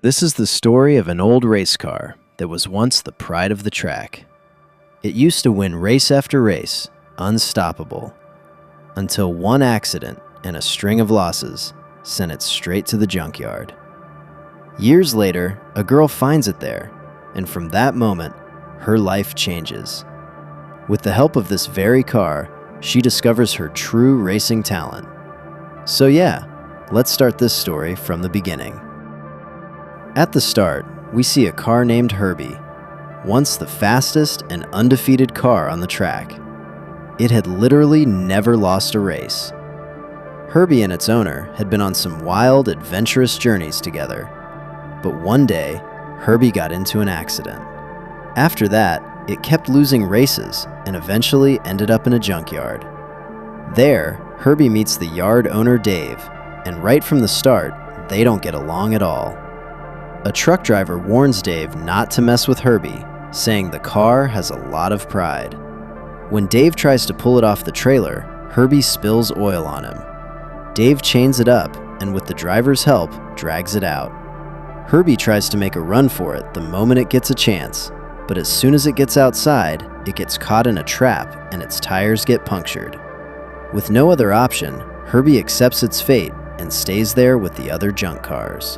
This is the story of an old race car that was once the pride of the track. It used to win race after race, unstoppable, until one accident and a string of losses sent it straight to the junkyard. Years later, a girl finds it there, and from that moment, her life changes. With the help of this very car, she discovers her true racing talent. So yeah, let's start this story from the beginning. At the start, we see a car named Herbie, once the fastest and undefeated car on the track. It had literally never lost a race. Herbie and its owner had been on some wild, adventurous journeys together. But one day, Herbie got into an accident. After that, it kept losing races and eventually ended up in a junkyard. There, Herbie meets the yard owner Dave, and right from the start, they don't get along at all. A truck driver warns Dave not to mess with Herbie, saying the car has a lot of pride. When Dave tries to pull it off the trailer, Herbie spills oil on him. Dave chains it up and with the driver's help, drags it out. Herbie tries to make a run for it the moment it gets a chance, but as soon as it gets outside, it gets caught in a trap and its tires get punctured. With no other option, Herbie accepts its fate and stays there with the other junk cars.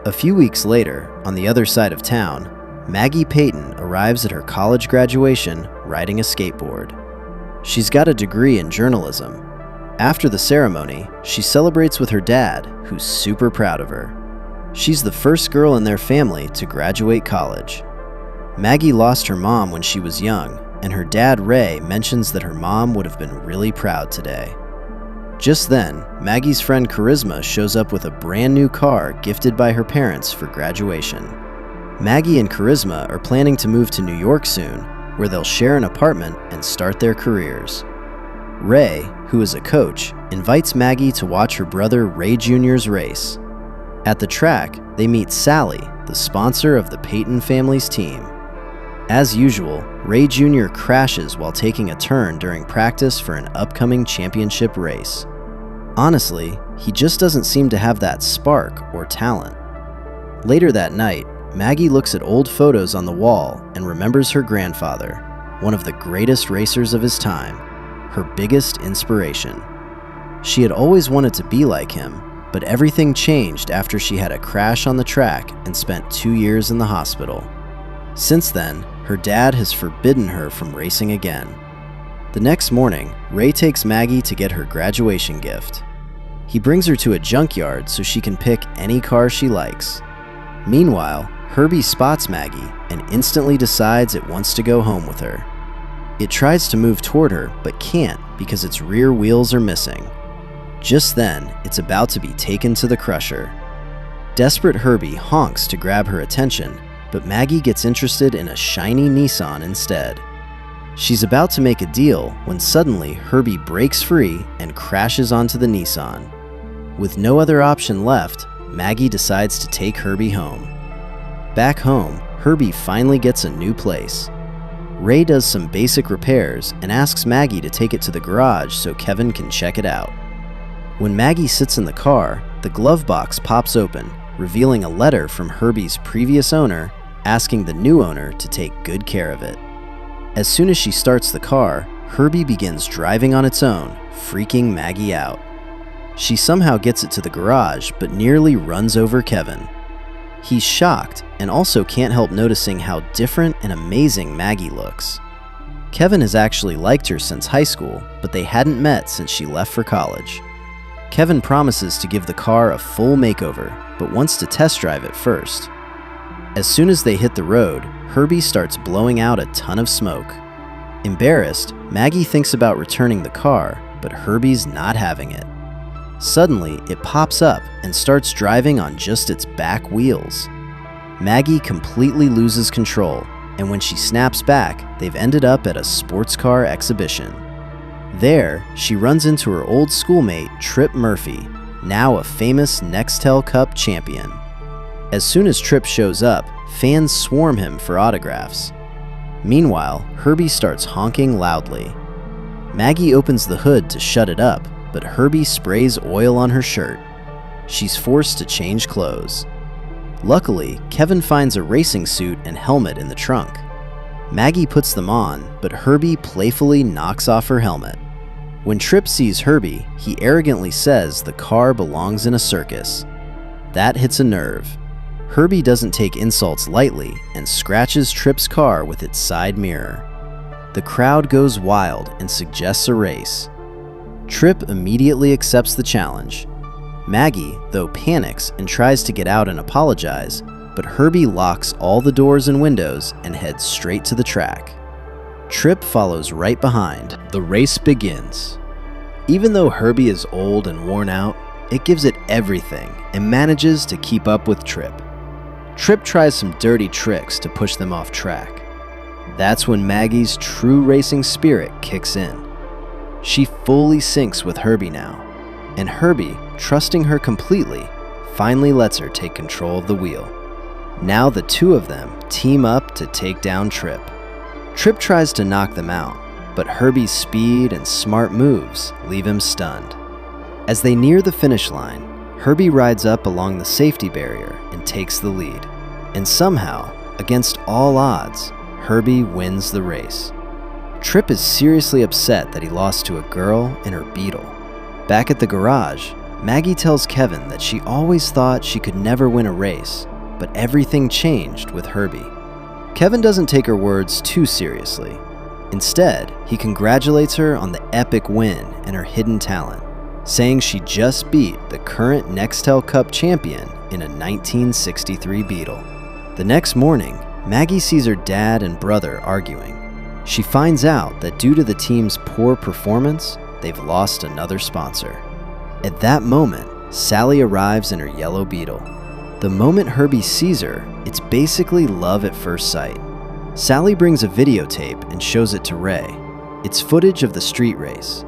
A few weeks later, on the other side of town, Maggie Payton arrives at her college graduation riding a skateboard. She's got a degree in journalism. After the ceremony, she celebrates with her dad, who's super proud of her. She's the first girl in their family to graduate college. Maggie lost her mom when she was young, and her dad, Ray, mentions that her mom would have been really proud today. Just then, Maggie's friend Charisma shows up with a brand new car gifted by her parents for graduation. Maggie and Charisma are planning to move to New York soon, where they'll share an apartment and start their careers. Ray, who is a coach, invites Maggie to watch her brother Ray Jr.'s race. At the track, they meet Sally, the sponsor of the Payton family's team. As usual, Ray Jr. crashes while taking a turn during practice for an upcoming championship race. Honestly, he just doesn't seem to have that spark or talent. Later that night, Maggie looks at old photos on the wall and remembers her grandfather, one of the greatest racers of his time, her biggest inspiration. She had always wanted to be like him, but everything changed after she had a crash on the track and spent 2 years in the hospital. Since then, her dad has forbidden her from racing again. The next morning, Ray takes Maggie to get her graduation gift. He brings her to a junkyard so she can pick any car she likes. Meanwhile, Herbie spots Maggie and instantly decides it wants to go home with her. It tries to move toward her but can't because its rear wheels are missing. Just then, it's about to be taken to the crusher. Desperate Herbie honks to grab her attention, but Maggie gets interested in a shiny Nissan instead. She's about to make a deal when suddenly Herbie breaks free and crashes onto the Nissan. With no other option left, Maggie decides to take Herbie home. Back home, Herbie finally gets a new place. Ray does some basic repairs and asks Maggie to take it to the garage so Kevin can check it out. When Maggie sits in the car, the glove box pops open, revealing a letter from Herbie's previous owner asking the new owner to take good care of it. As soon as she starts the car, Herbie begins driving on its own, freaking Maggie out. She somehow gets it to the garage but nearly runs over Kevin. He's shocked and also can't help noticing how different and amazing Maggie looks. Kevin has actually liked her since high school, but they hadn't met since she left for college. Kevin promises to give the car a full makeover, but wants to test drive it first. As soon as they hit the road, Herbie starts blowing out a ton of smoke. Embarrassed, Maggie thinks about returning the car, but Herbie's not having it. Suddenly, it pops up and starts driving on just its back wheels. Maggie completely loses control, and when she snaps back, they've ended up at a sports car exhibition. There, she runs into her old schoolmate, Trip Murphy, now a famous Nextel Cup champion. As soon as Trip shows up, fans swarm him for autographs. Meanwhile, Herbie starts honking loudly. Maggie opens the hood to shut it up, but Herbie sprays oil on her shirt. She's forced to change clothes. Luckily, Kevin finds a racing suit and helmet in the trunk. Maggie puts them on, but Herbie playfully knocks off her helmet. When Tripp sees Herbie, he arrogantly says the car belongs in a circus. That hits a nerve. Herbie doesn't take insults lightly and scratches Tripp's car with its side mirror. The crowd goes wild and suggests a race. Tripp immediately accepts the challenge. Maggie, though, panics and tries to get out and apologize, but Herbie locks all the doors and windows and heads straight to the track. Tripp follows right behind. The race begins. Even though Herbie is old and worn out, it gives it everything and manages to keep up with Tripp. Tripp tries some dirty tricks to push them off track. That's when Maggie's true racing spirit kicks in. She fully syncs with Herbie now, and Herbie, trusting her completely, finally lets her take control of the wheel. Now the two of them team up to take down Tripp. Tripp tries to knock them out, but Herbie's speed and smart moves leave him stunned. As they near the finish line, Herbie rides up along the safety barrier and takes the lead. And somehow, against all odds, Herbie wins the race. Tripp is seriously upset that he lost to a girl and her Beetle. Back at the garage, Maggie tells Kevin that she always thought she could never win a race, but everything changed with Herbie. Kevin doesn't take her words too seriously. Instead, he congratulates her on the epic win and her hidden talent, saying she just beat the current Nextel Cup champion in a 1963 Beetle. The next morning, Maggie sees her dad and brother arguing. She finds out that due to the team's poor performance, they've lost another sponsor. At that moment, Sally arrives in her yellow Beetle. The moment Herbie sees her, it's basically love at first sight. Sally brings a videotape and shows it to Ray. It's footage of the street race.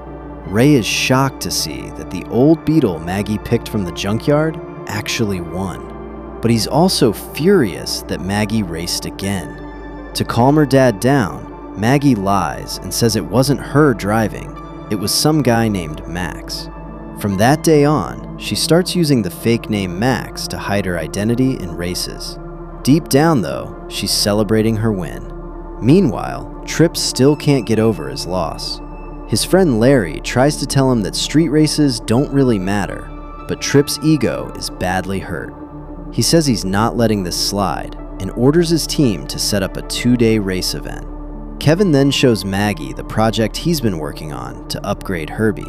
Ray is shocked to see that the old Beetle Maggie picked from the junkyard actually won. But he's also furious that Maggie raced again. To calm her dad down, Maggie lies and says it wasn't her driving, it was some guy named Max. From that day on, she starts using the fake name Max to hide her identity in races. Deep down though, she's celebrating her win. Meanwhile, Tripp still can't get over his loss. His friend Larry tries to tell him that street races don't really matter, but Tripp's ego is badly hurt. He says he's not letting this slide and orders his team to set up a 2-day race event. Kevin then shows Maggie the project he's been working on to upgrade Herbie.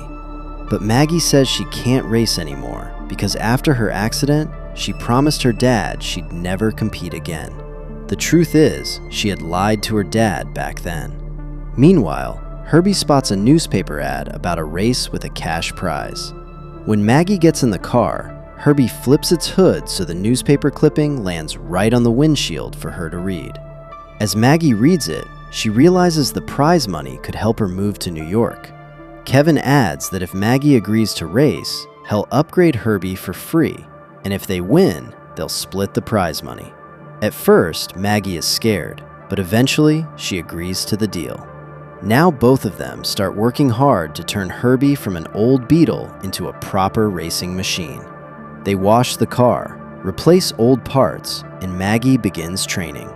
But Maggie says she can't race anymore because after her accident, she promised her dad she'd never compete again. The truth is, she had lied to her dad back then. Meanwhile, Herbie spots a newspaper ad about a race with a cash prize. When Maggie gets in the car, Herbie flips its hood so the newspaper clipping lands right on the windshield for her to read. As Maggie reads it, she realizes the prize money could help her move to New York. Kevin adds that if Maggie agrees to race, he'll upgrade Herbie for free, and if they win, they'll split the prize money. At first, Maggie is scared, but eventually she agrees to the deal. Now both of them start working hard to turn Herbie from an old Beetle into a proper racing machine. They wash the car, replace old parts, and Maggie begins training.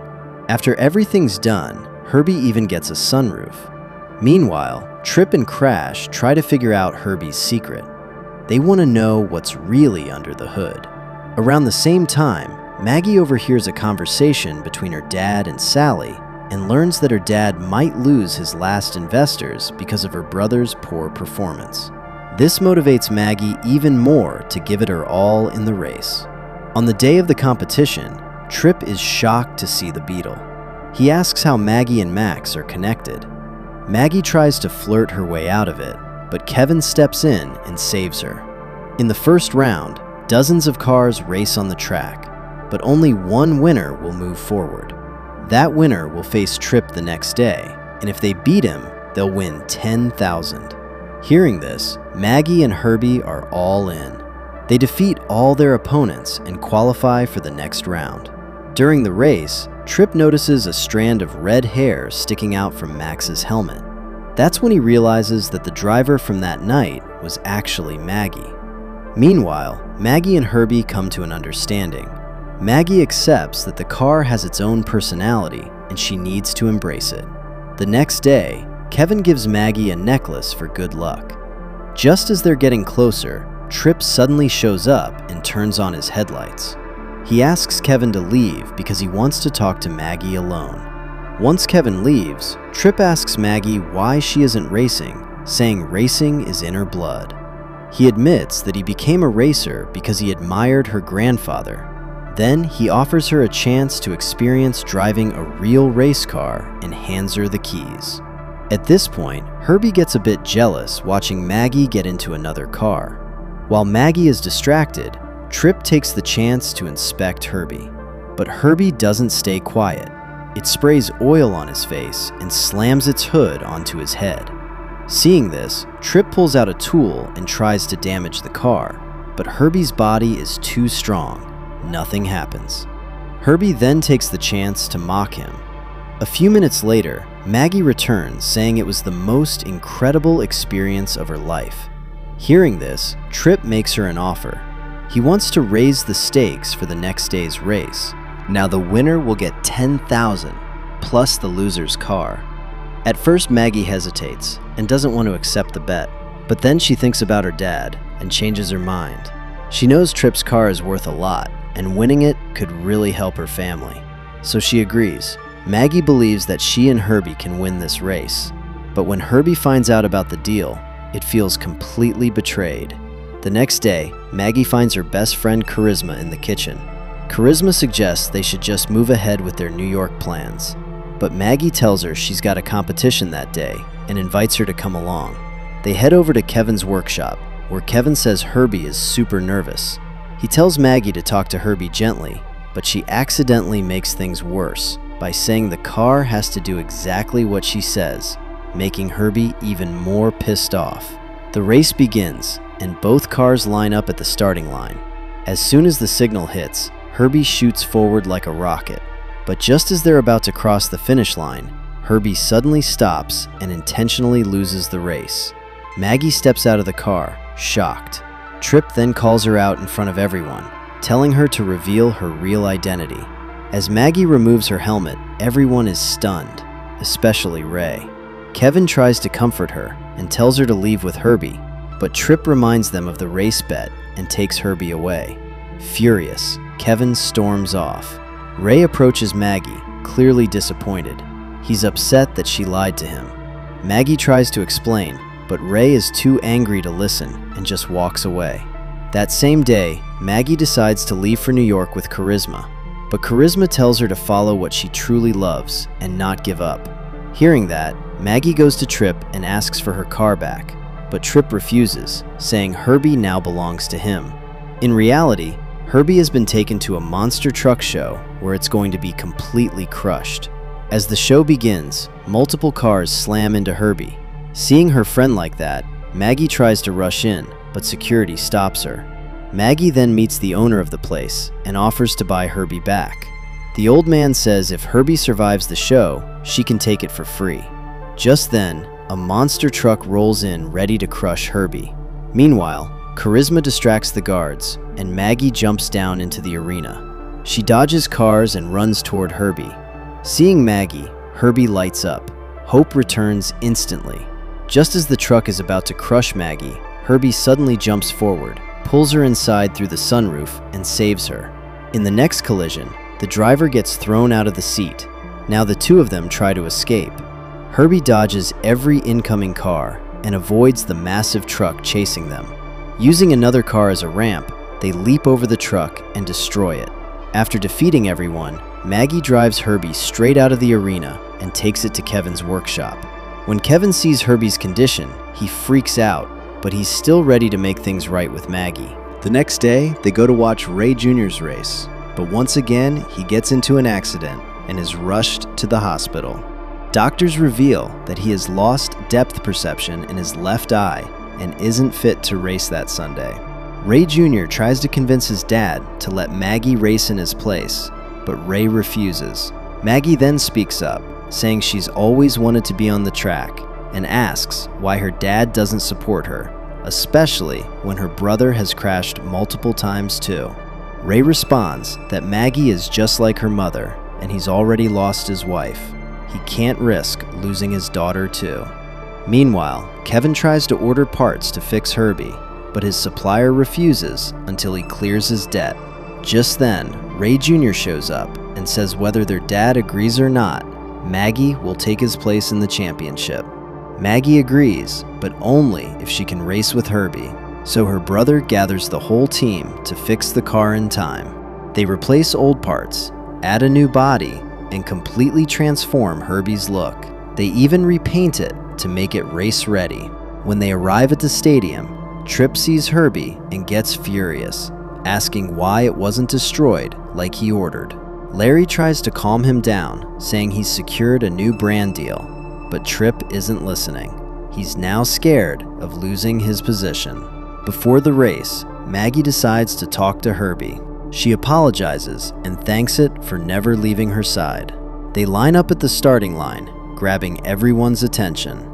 After everything's done, Herbie even gets a sunroof. Meanwhile, Tripp and Crash try to figure out Herbie's secret. They want to know what's really under the hood. Around the same time, Maggie overhears a conversation between her dad and Sally and learns that her dad might lose his last investors because of her brother's poor performance. This motivates Maggie even more to give it her all in the race. On the day of the competition, Tripp is shocked to see the Beetle. He asks how Maggie and Max are connected. Maggie tries to flirt her way out of it, but Kevin steps in and saves her. In the first round, dozens of cars race on the track, but only one winner will move forward. That winner will face Tripp the next day, and if they beat him, they'll win $10,000. Hearing this, Maggie and Herbie are all in. They defeat all their opponents and qualify for the next round. During the race, Tripp notices a strand of red hair sticking out from Max's helmet. That's when he realizes that the driver from that night was actually Maggie. Meanwhile, Maggie and Herbie come to an understanding. Maggie accepts that the car has its own personality and she needs to embrace it. The next day, Kevin gives Maggie a necklace for good luck. Just as they're getting closer, Tripp suddenly shows up and turns on his headlights. He asks Kevin to leave because he wants to talk to Maggie alone. Once Kevin leaves, Tripp asks Maggie why she isn't racing, saying racing is in her blood. He admits that he became a racer because he admired her grandfather. Then he offers her a chance to experience driving a real race car and hands her the keys. At this point, Herbie gets a bit jealous watching Maggie get into another car. While Maggie is distracted, Tripp takes the chance to inspect Herbie. But Herbie doesn't stay quiet. It sprays oil on his face and slams its hood onto his head. Seeing this, Tripp pulls out a tool and tries to damage the car, but Herbie's body is too strong. Nothing happens. Herbie then takes the chance to mock him. A few minutes later, Maggie returns saying it was the most incredible experience of her life. Hearing this, Tripp makes her an offer. He wants to raise the stakes for the next day's race. Now the winner will get $10,000 plus the loser's car. At first, Maggie hesitates and doesn't want to accept the bet, but then she thinks about her dad and changes her mind. She knows Tripp's car is worth a lot, and winning it could really help her family. So she agrees. Maggie believes that she and Herbie can win this race. But when Herbie finds out about the deal, it feels completely betrayed. The next day, Maggie finds her best friend Charisma in the kitchen. Charisma suggests they should just move ahead with their New York plans. But Maggie tells her she's got a competition that day and invites her to come along. They head over to Kevin's workshop, where Kevin says Herbie is super nervous. He tells Maggie to talk to Herbie gently, but she accidentally makes things worse by saying the car has to do exactly what she says, making Herbie even more pissed off. The race begins, and both cars line up at the starting line. As soon as the signal hits, Herbie shoots forward like a rocket. But just as they're about to cross the finish line, Herbie suddenly stops and intentionally loses the race. Maggie steps out of the car, shocked. Tripp then calls her out in front of everyone, telling her to reveal her real identity. As Maggie removes her helmet, everyone is stunned, especially Ray. Kevin tries to comfort her and tells her to leave with Herbie, but Tripp reminds them of the race bet and takes Herbie away. Furious, Kevin storms off. Ray approaches Maggie, clearly disappointed. He's upset that she lied to him. Maggie tries to explain, but Ray is too angry to listen and just walks away. That same day, Maggie decides to leave for New York with Charisma, but Charisma tells her to follow what she truly loves and not give up. Hearing that, Maggie goes to Tripp and asks for her car back, but Tripp refuses, saying Herbie now belongs to him. In reality, Herbie has been taken to a monster truck show where it's going to be completely crushed. As the show begins, multiple cars slam into Herbie. Seeing her friend like that, Maggie tries to rush in, but security stops her. Maggie then meets the owner of the place and offers to buy Herbie back. The old man says if Herbie survives the show, she can take it for free. Just then, a monster truck rolls in ready to crush Herbie. Meanwhile, Charisma distracts the guards, and Maggie jumps down into the arena. She dodges cars and runs toward Herbie. Seeing Maggie, Herbie lights up. Hope returns instantly. Just as the truck is about to crush Maggie, Herbie suddenly jumps forward, pulls her inside through the sunroof, and saves her. In the next collision, the driver gets thrown out of the seat. Now the two of them try to escape. Herbie dodges every incoming car and avoids the massive truck chasing them. Using another car as a ramp, they leap over the truck and destroy it. After defeating everyone, Maggie drives Herbie straight out of the arena and takes it to Kevin's workshop. When Kevin sees Herbie's condition, he freaks out, but he's still ready to make things right with Maggie. The next day, they go to watch Ray Jr.'s race, but once again, he gets into an accident and is rushed to the hospital. Doctors reveal that he has lost depth perception in his left eye and isn't fit to race that Sunday. Ray Jr. tries to convince his dad to let Maggie race in his place, but Ray refuses. Maggie then speaks up, saying she's always wanted to be on the track, and asks why her dad doesn't support her, especially when her brother has crashed multiple times too. Ray responds that Maggie is just like her mother, and he's already lost his wife. He can't risk losing his daughter too. Meanwhile, Kevin tries to order parts to fix Herbie, but his supplier refuses until he clears his debt. Just then, Ray Jr. shows up and says whether their dad agrees or not, Maggie will take his place in the championship. Maggie agrees, but only if she can race with Herbie, so her brother gathers the whole team to fix the car in time. They replace old parts, add a new body, and completely transform Herbie's look. They even repaint it to make it race ready. When they arrive at the stadium, Tripp sees Herbie and gets furious, asking why it wasn't destroyed like he ordered. Larry tries to calm him down, saying he's secured a new brand deal, but Tripp isn't listening. He's now scared of losing his position. Before the race, Maggie decides to talk to Herbie. She apologizes and thanks it for never leaving her side. They line up at the starting line, grabbing everyone's attention.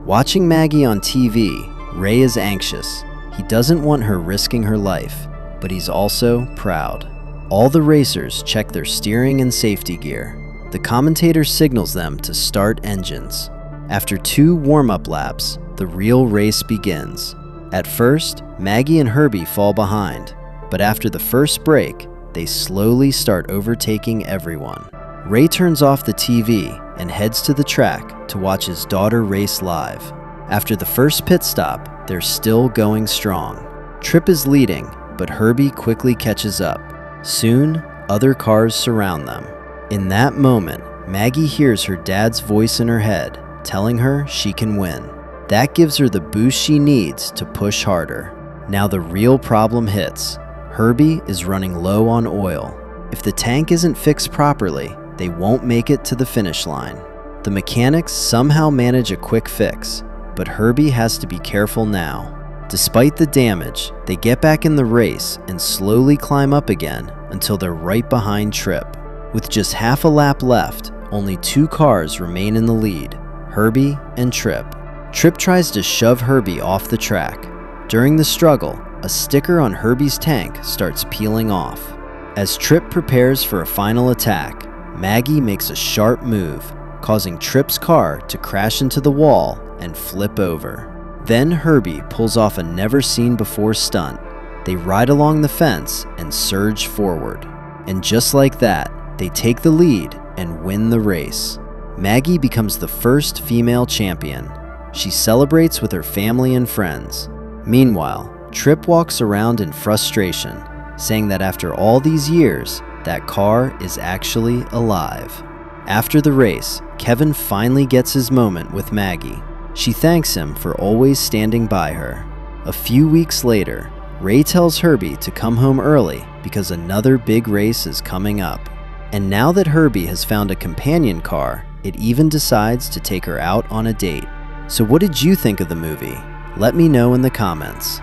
Watching Maggie on TV, Ray is anxious. He doesn't want her risking her life, but he's also proud. All the racers check their steering and safety gear. The commentator signals them to start engines. After 2 warm-up laps, the real race begins. At first, Maggie and Herbie fall behind, but after the first break, they slowly start overtaking everyone. Ray turns off the TV and heads to the track to watch his daughter race live. After the first pit stop, they're still going strong. Tripp is leading, but Herbie quickly catches up. Soon, other cars surround them. In that moment, Maggie hears her dad's voice in her head, telling her she can win. That gives her the boost she needs to push harder. Now the real problem hits. Herbie is running low on oil. If the tank isn't fixed properly, they won't make it to the finish line. The mechanics somehow manage a quick fix, but Herbie has to be careful now. Despite the damage, they get back in the race and slowly climb up again until they're right behind Tripp. With just half a lap left, only 2 cars remain in the lead, Herbie and Tripp. Tripp tries to shove Herbie off the track. During the struggle, a sticker on Herbie's tank starts peeling off. As Tripp prepares for a final attack, Maggie makes a sharp move, causing Tripp's car to crash into the wall and flip over. Then Herbie pulls off a never-seen-before stunt. They ride along the fence and surge forward. And just like that, they take the lead and win the race. Maggie becomes the first female champion. She celebrates with her family and friends. Meanwhile, Tripp walks around in frustration, saying that after all these years, that car is actually alive. After the race, Kevin finally gets his moment with Maggie. She thanks him for always standing by her. A few weeks later, Ray tells Herbie to come home early because another big race is coming up. And now that Herbie has found a companion car, it even decides to take her out on a date. So what did you think of the movie? Let me know in the comments.